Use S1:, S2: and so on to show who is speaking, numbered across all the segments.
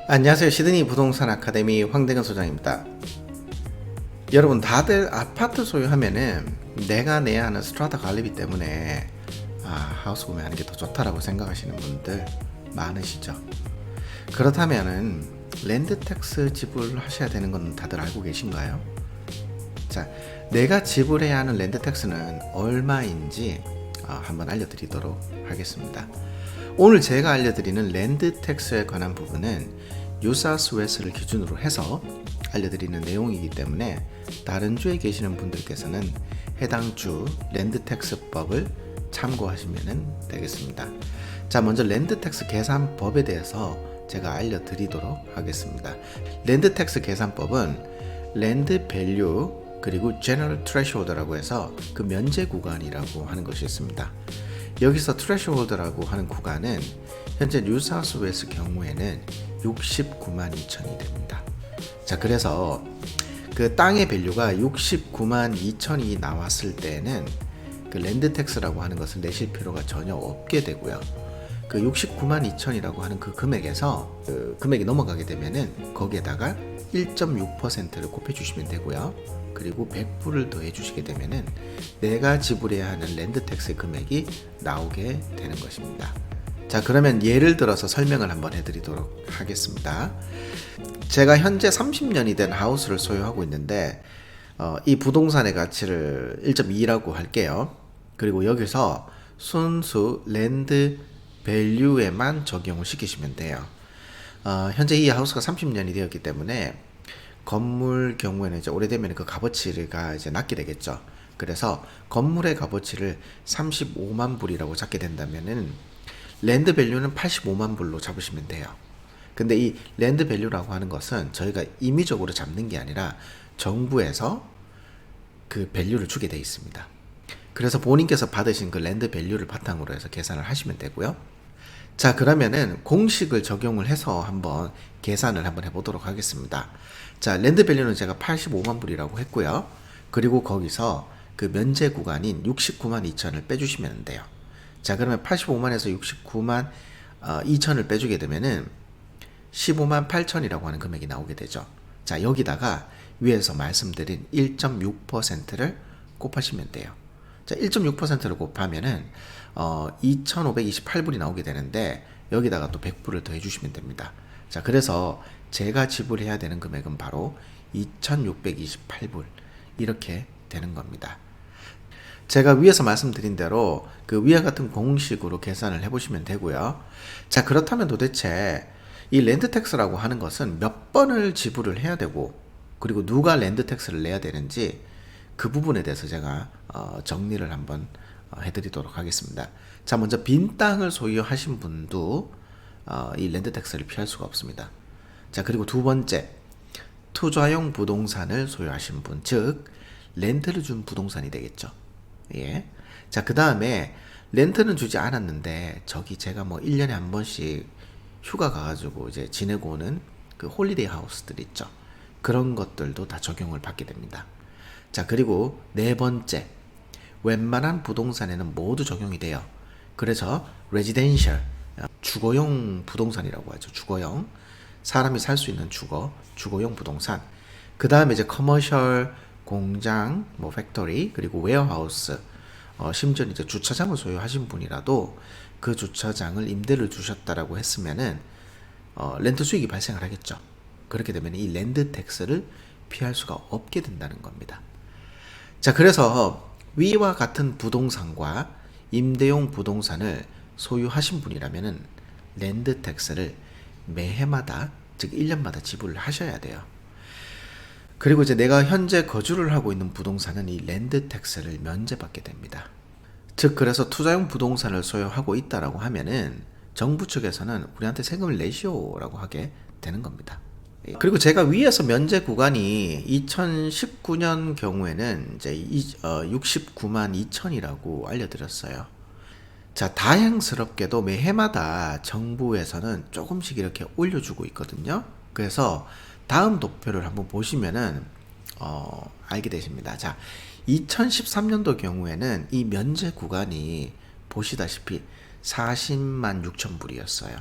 S1: 안녕하세요. 시드니 부동산 아카데미 황대근 소장입니다. 여러분 다들 아파트 소유하면은 내가 내야 하는 스트라타 관리비 때문에 하우스 구매하는 게 더 좋다라고 생각하시는 분들 많으시죠. 그렇다면은 랜드 텍스 지불하셔야 되는 건 다들 알고 계신가요? 자, 내가 지불해야 하는 랜드 텍스는 얼마인지 한번 알려드리도록 하겠습니다. 오늘 제가 알려드리는 랜드 텍스에 관한 부분은 뉴사우스웨일스를 기준으로 해서 알려드리는 내용이기 때문에 다른 주에 계시는 분들께서는 해당 주 랜드 텍스법을 참고하시면 되겠습니다. 자, 먼저 랜드 텍스 계산법에 대해서 제가 알려드리도록 하겠습니다. 랜드 텍스 계산법은 랜드 밸류 그리고 제너럴 트레시홀드라고 해서 그 면제 구간이라고 하는 것이 있습니다. 여기서 트레시홀드라고 하는 구간은 현재 뉴사우스웨일스 경우에는 69만 2천이 됩니다. 자, 그래서 그 땅의 밸류가 69만 2천이 나왔을 때는 그 랜드 텍스라고 하는 것을 내실 필요가 전혀 없게 되고요. 그 69만 2천이라고 하는 그 금액에서 그 금액이 넘어가게 되면은 거기에다가 1.6%를 곱해 주시면 되고요. 그리고 100불을 더해 주시게 되면은 내가 지불해야 하는 랜드 텍스 금액이 나오게 되는 것입니다. 자, 그러면 예를 들어서 설명을 한번 해드리도록 하겠습니다. 제가 현재 30년이 된 하우스를 소유하고 있는데 이 부동산의 가치를 1.2라고 할게요. 그리고 여기서 순수 랜드 밸류에만 적용을 시키시면 돼요. 현재 이 하우스가 30년이 되었기 때문에 건물 경우에는 이제 오래되면 그 값어치가 이제 낮게 되겠죠. 그래서 건물의 값어치를 35만 불이라고 잡게 된다면은 랜드 밸류는 85만 불로 잡으시면 돼요. 근데 이 랜드 밸류라고 하는 것은 저희가 임의적으로 잡는 게 아니라 정부에서 그 밸류를 주게 돼 있습니다. 그래서 본인께서 받으신 그 랜드 밸류를 바탕으로 해서 계산을 하시면 되고요. 자, 그러면은 공식을 적용을 해서 한번 계산을 한번 해보도록 하겠습니다. 자, 랜드 밸류는 제가 85만 불이라고 했고요. 그리고 거기서 그 면제 구간인 69만 2천을 빼주시면 돼요. 자, 그러면 85만에서 69만 2천을 빼주게 되면은 15만 8천이라고 하는 금액이 나오게 되죠. 자, 여기다가 위에서 말씀드린 1.6%를 곱하시면 돼요. 자, 1.6%를 곱하면은 2,528불이 나오게 되는데 여기다가 또 100불을 더해 주시면 됩니다. 자, 그래서 제가 지불해야 되는 금액은 바로 2,628불 이렇게 되는 겁니다. 제가 위에서 말씀드린 대로 그 위와 같은 공식으로 계산을 해보시면 되고요. 자, 그렇다면 도대체 이 랜드 텍스라고 하는 것은 몇 번을 지불을 해야 되고 그리고 누가 랜드 텍스를 내야 되는지 그 부분에 대해서 제가 정리를 한번 해드리도록 하겠습니다. 자, 먼저 빈 땅을 소유하신 분도 이 랜드 텍스를 피할 수가 없습니다. 자, 그리고 두 번째, 투자용 부동산을 소유하신 분, 즉 렌트를 준 부동산이 되겠죠. 예. 자, 그 다음에 렌트는 주지 않았는데 저기 제가 뭐 1년에 한 번씩 휴가 가가지고 이제 지내고 오는 그 홀리데이 하우스들 있죠. 그런 것들도 다 적용을 받게 됩니다. 자, 그리고 네 번째, 웬만한 부동산에는 모두 적용이 돼요. 그래서 레지덴셜, 주거용 부동산이라고 하죠. 주거용, 사람이 살 수 있는 주거용 부동산. 그 다음에 이제 커머셜, 공장, 뭐 팩토리, 그리고 웨어하우스, 심지어 이제 주차장을 소유하신 분이라도 그 주차장을 임대를 주셨다라고 했으면은 렌트 수익이 발생을 하겠죠. 그렇게 되면 이 랜드 텍스를 피할 수가 없게 된다는 겁니다. 자, 그래서 위와 같은 부동산과 임대용 부동산을 소유하신 분이라면은 랜드 텍스를 매해마다, 즉 1년마다 지불을 하셔야 돼요. 그리고 이제 내가 현재 거주를 하고 있는 부동산은 이 랜드 텍스를 면제받게 됩니다. 즉, 그래서 투자용 부동산을 소유하고 있다라고 하면은 정부 측에서는 우리한테 세금을 내시오라고 하게 되는 겁니다. 그리고 제가 위에서 면제 구간이 2019년 경우에는 이제 69만 2천이라고 알려드렸어요. 자, 다행스럽게도 매해마다 정부에서는 조금씩 이렇게 올려주고 있거든요. 그래서 다음 도표를 한번 보시면은 알게 되십니다. 자, 2013년도 경우에는 이 면제 구간이 보시다시피 40만 6천 불이었어요.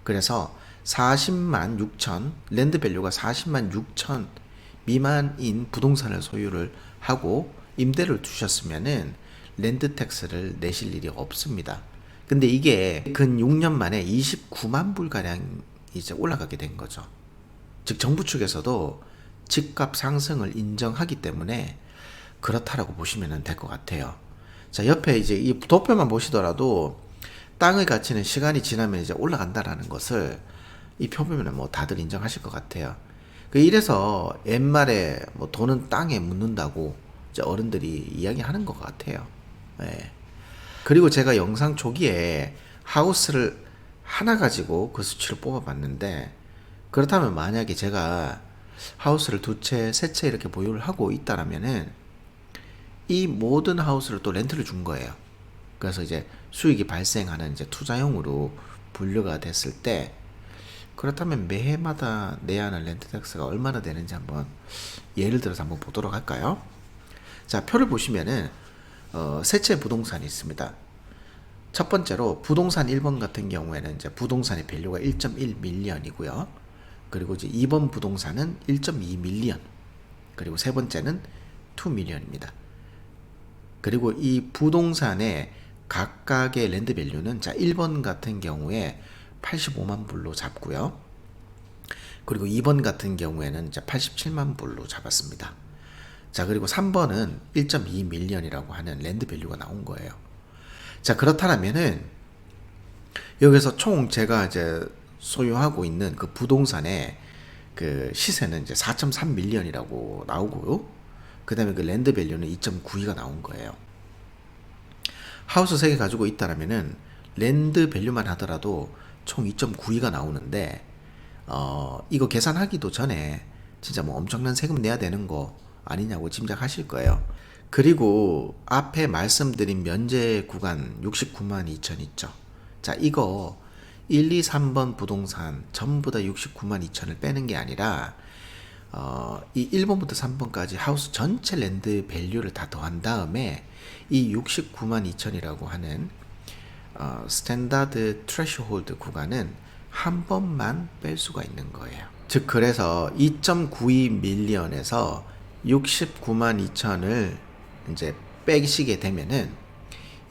S1: 그래서 40만 6천, 랜드 밸류가 40만 6천 미만인 부동산을 소유를 하고 임대를 두셨으면은 랜드 텍스를 내실 일이 없습니다. 근데 이게 근 6년 만에 29만 불 가량 이제 올라가게 된 거죠. 즉 정부 측에서도 집값 상승을 인정하기 때문에 그렇다라고 보시면 될 것 같아요. 자, 옆에 이제 이 도표만 보시더라도 땅의 가치는 시간이 지나면 이제 올라간다라는 것을 이 표 보면 뭐 다들 인정하실 것 같아요. 이래서 옛말에 뭐 돈은 땅에 묻는다고 이제 어른들이 이야기하는 것 같아요. 예. 그리고 제가 영상 초기에 하우스를 하나 가지고 그 수치를 뽑아봤는데, 그렇다면 만약에 제가 하우스를 두 채, 세 채 이렇게 보유를 하고 있다라면은 이 모든 하우스를 또 렌트를 준 거예요. 그래서 이제 수익이 발생하는 이제 투자용으로 분류가 됐을 때, 그렇다면 매해마다 내야 하는 렌트 텍스가 얼마나 되는지 한번 예를 들어서 한번 보도록 할까요? 자, 표를 보시면은 세 채 부동산이 있습니다. 첫 번째로 부동산 1번 같은 경우에는 이제 부동산의 밸류가 1.1 밀리언이고요. 그리고 이제 2번 부동산은 1.2 밀리언. 그리고 세 번째는 2 밀리언입니다. 그리고 이 부동산의 각각의 랜드 밸류는 자 1번 같은 경우에 85만 불로 잡고요. 그리고 2번 같은 경우에는 이제 87만 불로 잡았습니다. 자, 그리고 3번은 1.2 밀리언이라고 하는 랜드 밸류가 나온 거예요. 자, 그렇다면은 여기서 총 제가 이제 소유하고 있는 그 부동산의 그 시세는 이제 4.3 밀리언이라고 나오고요. 그 다음에 그 랜드 밸류는 2.92가 나온 거예요. 하우스 3개 가지고 있다라면은 랜드 밸류만 하더라도 총 2.92가 나오는데, 이거 계산하기도 전에 진짜 뭐 엄청난 세금 내야 되는 거 아니냐고 짐작하실 거예요. 그리고 앞에 말씀드린 면제 구간 69만 2천 있죠. 자, 이거 1, 2, 3번 부동산 전부 다 69만 2천을 빼는 게 아니라 이 1번부터 3번까지 하우스 전체 랜드 밸류를 다 더한 다음에 이 69만 2천이라고 하는 스탠다드 트래시홀드 구간은 한 번만 뺄 수가 있는 거예요. 즉 그래서 2.92 밀리언에서 69만 2천을 이제 빼시게 되면은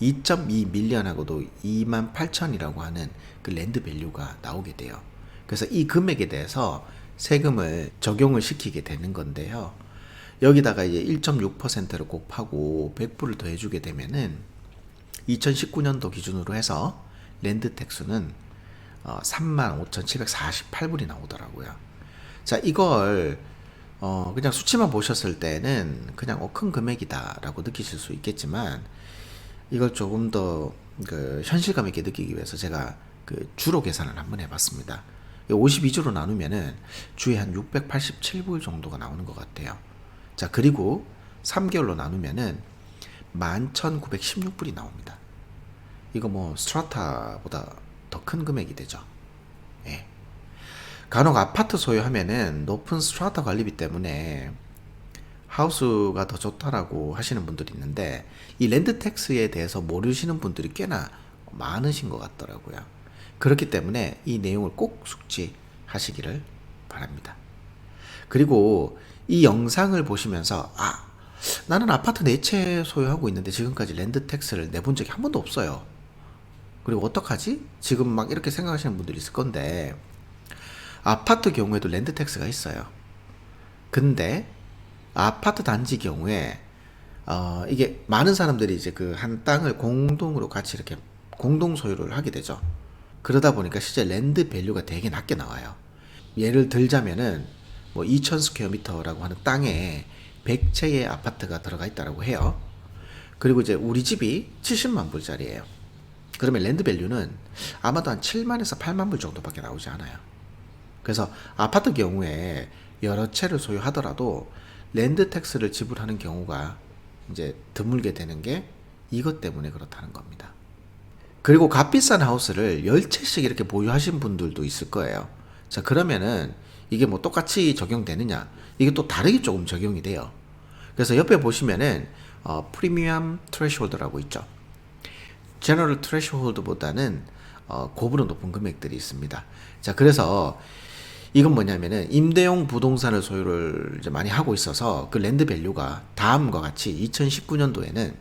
S1: 2.2 밀리언하고도 2만 8천이라고 하는 그 랜드 밸류가 나오게 돼요. 그래서 이 금액에 대해서 세금을 적용을 시키게 되는 건데요. 여기다가 이제 1.6%를 곱하고 100불을 더해주게 되면은 2019년도 기준으로 해서 랜드 텍스는 35,748불이 나오더라고요. 자, 이걸 그냥 수치만 보셨을 때는 그냥 큰 금액이다라고 느끼실 수 있겠지만, 이걸 조금 더 그 현실감 있게 느끼기 위해서 제가 그 주로 계산을 한번 해봤습니다. 52주로 나누면은 주에 한 687불 정도가 나오는 것 같아요. 자, 그리고 3개월로 나누면은 11,916불이 나옵니다. 이거 뭐 스트라타보다 더 큰 금액이 되죠. 예. 간혹 아파트 소유하면은 높은 스트라타 관리비 때문에 하우스가 더 좋다라고 하시는 분들이 있는데, 이 랜드 텍스에 대해서 모르시는 분들이 꽤나 많으신 것 같더라고요. 그렇기 때문에 이 내용을 꼭 숙지하시기를 바랍니다. 그리고 이 영상을 보시면서 나는 아파트 4채 소유하고 있는데 지금까지 랜드 텍스를 내본 적이 한 번도 없어요. 그리고 어떡하지? 지금 막 이렇게 생각하시는 분들이 있을 건데, 아파트 경우에도 랜드 텍스가 있어요. 근데 아파트 단지 경우에 이게 많은 사람들이 이제 그 한 땅을 공동으로 같이 이렇게 공동 소유를 하게 되죠. 그러다 보니까 실제 랜드 밸류가 되게 낮게 나와요. 예를 들자면은 뭐 2,000 스퀘어미터라고 하는 땅에 100채의 아파트가 들어가 있다라고 해요. 그리고 이제 우리 집이 70만 불짜리예요. 그러면 랜드 밸류는 아마도 한 7만에서 8만 불 정도밖에 나오지 않아요. 그래서 아파트 경우에 여러 채를 소유하더라도 랜드 텍스를 지불하는 경우가 이제 드물게 되는 게 이것 때문에 그렇다는 겁니다. 그리고 값비싼 하우스를 10채씩 이렇게 보유하신 분들도 있을 거예요. 자, 그러면은 이게 뭐 똑같이 적용되느냐? 이게 또 다르게 조금 적용이 돼요. 그래서 옆에 보시면은 프리미엄 트래시홀드라고 있죠. 제너럴 트래시홀드보다는 고부로 높은 금액들이 있습니다. 자, 그래서 이건 뭐냐면은 임대용 부동산을 소유를 이제 많이 하고 있어서 그 랜드 밸류가 다음과 같이 2019년도에는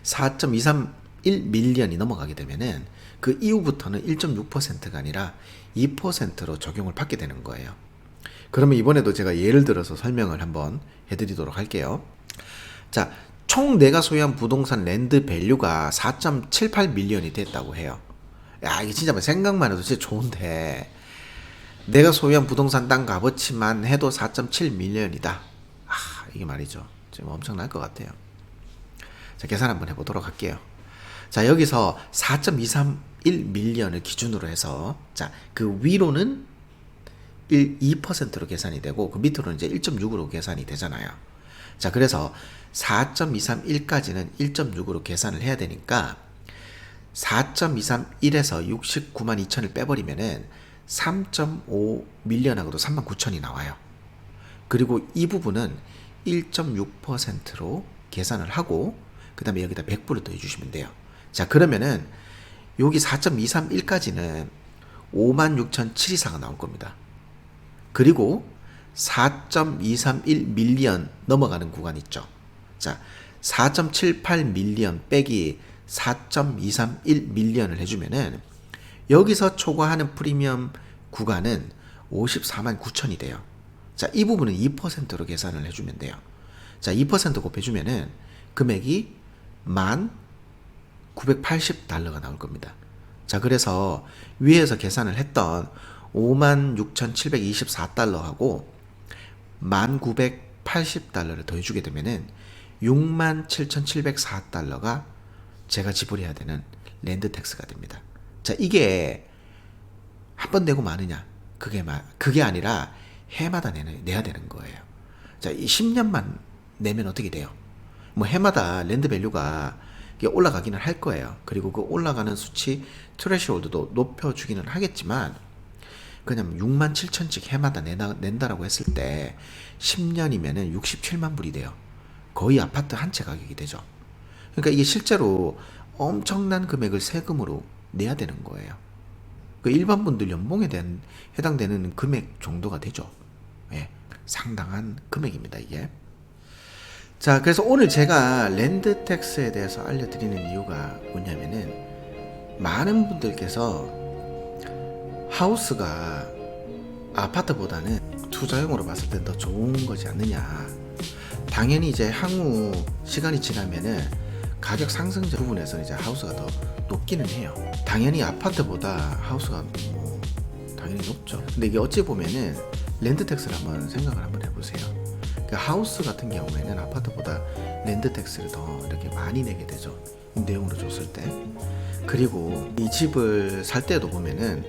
S1: 4.231 밀리언이 넘어가게 되면은 그 이후부터는 1.6%가 아니라 2%로 적용을 받게 되는 거예요. 그러면 이번에도 제가 예를 들어서 설명을 한번 해드리도록 할게요. 자, 총 내가 소유한 부동산 랜드 밸류가 4.78 밀리언이 됐다고 해요. 야, 이게 진짜 생각만 해도 진짜 좋은데 내가 소유한 부동산 땅 값어치만 해도 4.7 밀리언이다. 이게 말이죠. 지금 엄청날 것 같아요. 자, 계산 한번 해보도록 할게요. 자, 여기서 4.231 밀리언을 기준으로 해서 자, 그 위로는 2%로 계산이 되고 그 밑으로는 이제 1.6으로 계산이 되잖아요. 자, 그래서 4.231까지는 1.6으로 계산을 해야 되니까 4.231에서 69만 2천을 빼버리면은 3.5 밀리언하고도 3만 9천이 나와요. 그리고 이 부분은 1.6%로 계산을 하고 그 다음에 여기다 100불을 더 해주시면 돼요. 자, 그러면은 여기 4.231까지는 56,724가 나올 겁니다. 그리고 4.231 밀리언 넘어가는 구간 있죠. 자, 4.78 밀리언 빼기 4.231 밀리언을 해주면은 여기서 초과하는 프리미엄 구간은 54만 9천이 돼요. 자, 이 부분은 2%로 계산을 해주면 돼요. 자, 2% 곱해주면은 금액이 1,980달러가 나올 겁니다. 자, 그래서 위에서 계산을 했던 56,724달러하고 1,980달러를 더해주게 되면은 67,704달러가 제가 지불해야 되는 랜드 텍스가 됩니다. 자, 이게 한 번 내고 마느냐? 그게 아니라 해마다 내야 되는 거예요. 자, 이 10년만 내면 어떻게 돼요? 뭐 해마다 랜드 밸류가 올라가기는 할 거예요. 그리고 그 올라가는 수치 트레시홀드도 높여주기는 하겠지만 그냥 6만 7천씩 해마다 낸다라고 했을 때 10년이면은 67만 불이 돼요. 거의 아파트 한 채 가격이 되죠. 그러니까 이게 실제로 엄청난 금액을 세금으로 내야 되는 거예요. 그 일반 분들 연봉에 대한 해당되는 금액 정도가 되죠. 예, 상당한 금액입니다, 이게. 자, 그래서 오늘 제가 랜드 텍스에 대해서 알려드리는 이유가 뭐냐면은 많은 분들께서 하우스가 아파트보다는 투자용으로 봤을 때 더 좋은 거지 않느냐. 당연히 이제 향후 시간이 지나면은 가격 상승 부분에서 이제 하우스가 더 높기는 해요. 당연히 아파트보다 하우스가 뭐 당연히 높죠. 근데 이게 어찌 보면은 랜드 텍스를 한번 생각을 한번 해보세요. 그 하우스 같은 경우에는 아파트보다 랜드 텍스를 더 이렇게 많이 내게 되죠. 내용으로 줬을 때. 그리고 이 집을 살 때도 보면은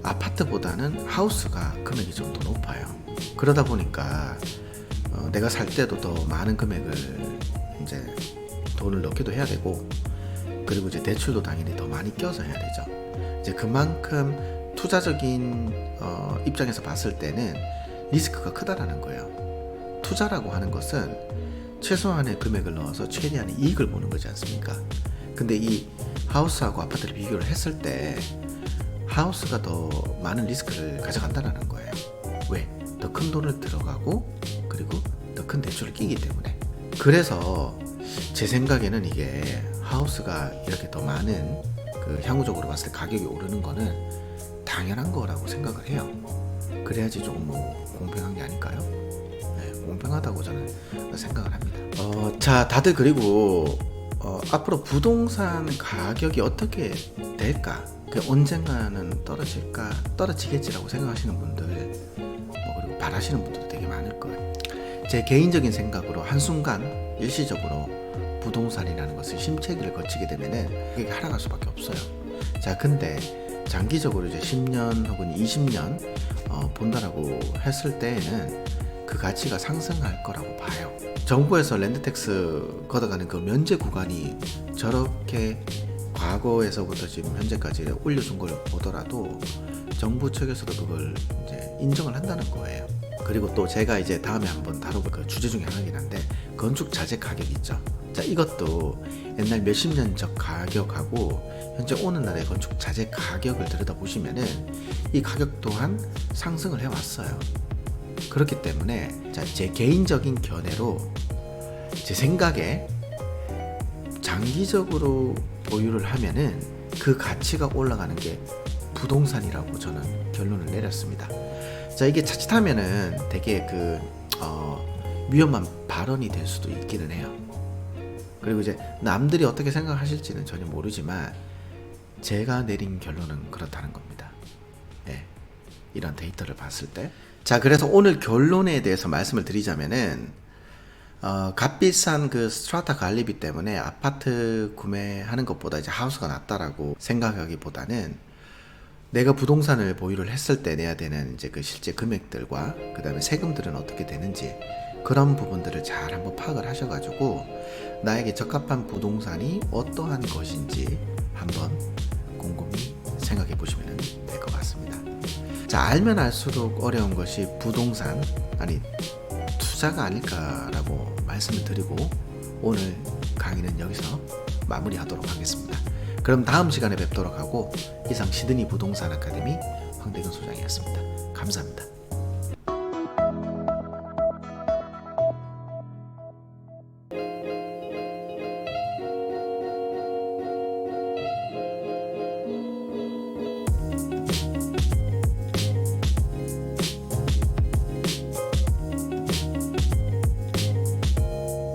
S1: 아파트보다는 하우스가 금액이 좀 더 높아요. 그러다 보니까 내가 살 때도 더 많은 금액을 이제 돈을 넣기도 해야 되고, 그리고 이제 대출도 당연히 더 많이 껴서 해야 되죠. 이제 그만큼 투자적인 입장에서 봤을 때는 리스크가 크다라는 거예요. 투자라고 하는 것은 최소한의 금액을 넣어서 최대한의 이익을 보는 거지 않습니까? 근데 이 하우스하고 아파트를 비교를 했을 때 하우스가 더 많은 리스크를 가져간다는 거예요. 왜? 더 큰 돈을 들어가고 그리고 더 큰 대출을 끼기 때문에. 그래서 제 생각에는 이게 하우스가 이렇게 더 많은 그 향후적으로 봤을 때 가격이 오르는 거는 당연한 거라고 생각을 해요. 그래야지 조금 뭐 공평한 게 아닐까요? 네, 공평하다고 저는 생각을 합니다. 자, 다들 그리고 앞으로 부동산 가격이 어떻게 될까? 언젠가는 떨어지겠지라고 생각하시는 분들, 그리고 바라시는 분들도 되게 많을 거예요. 제 개인적인 생각으로 한순간 일시적으로 부동산이라는 것을 심체기를 거치게 되면은 그게 하락할 수밖에 없어요. 자, 근데 장기적으로 이제 10년 혹은 20년 본다라고 했을 때에는 그 가치가 상승할 거라고 봐요. 정부에서 랜드텍스 걷어가는 그 면제 구간이 저렇게 과거에서부터 지금 현재까지 올려준 걸 보더라도 정부 측에서도 그걸 이제 인정을 한다는 거예요. 그리고 또 제가 이제 다음에 한번 다뤄볼 그 주제 중에 하나긴 한데, 건축 자재 가격 있죠. 자, 이것도 옛날 몇십 년 전 가격하고 현재 오늘날의 건축 자재 가격을 들여다보시면은 이 가격 또한 상승을 해왔어요. 그렇기 때문에 제 개인적인 견해로 제 생각에 장기적으로 보유를 하면은 그 가치가 올라가는 게 부동산이라고 저는 결론을 내렸습니다. 자, 이게 자칫하면은 되게 위험한 발언이 될 수도 있기는 해요. 그리고 이제 남들이 어떻게 생각하실지는 전혀 모르지만 제가 내린 결론은 그렇다는 겁니다. 예, 이런 데이터를 봤을 때. 자, 그래서 오늘 결론에 대해서 말씀을 드리자면은 값비싼 그 스트라타 관리비 때문에 아파트 구매하는 것보다 이제 하우스가 낫다라고 생각하기보다는 내가 부동산을 보유를 했을 때 내야 되는 이제 그 실제 금액들과 그 다음에 세금들은 어떻게 되는지 그런 부분들을 잘 한번 파악을 하셔가지고 나에게 적합한 부동산이 어떠한 것인지 한번 곰곰이 생각해 보시면 될 것 같습니다. 자, 알면 알수록 어려운 것이 부동산, 아니 투자가 아닐까라고 말씀을 드리고 오늘 강의는 여기서 마무리하도록 하겠습니다. 그럼 다음 시간에 뵙도록 하고, 이상 시드니 부동산 아카데미 황대근 소장이었습니다. 감사합니다.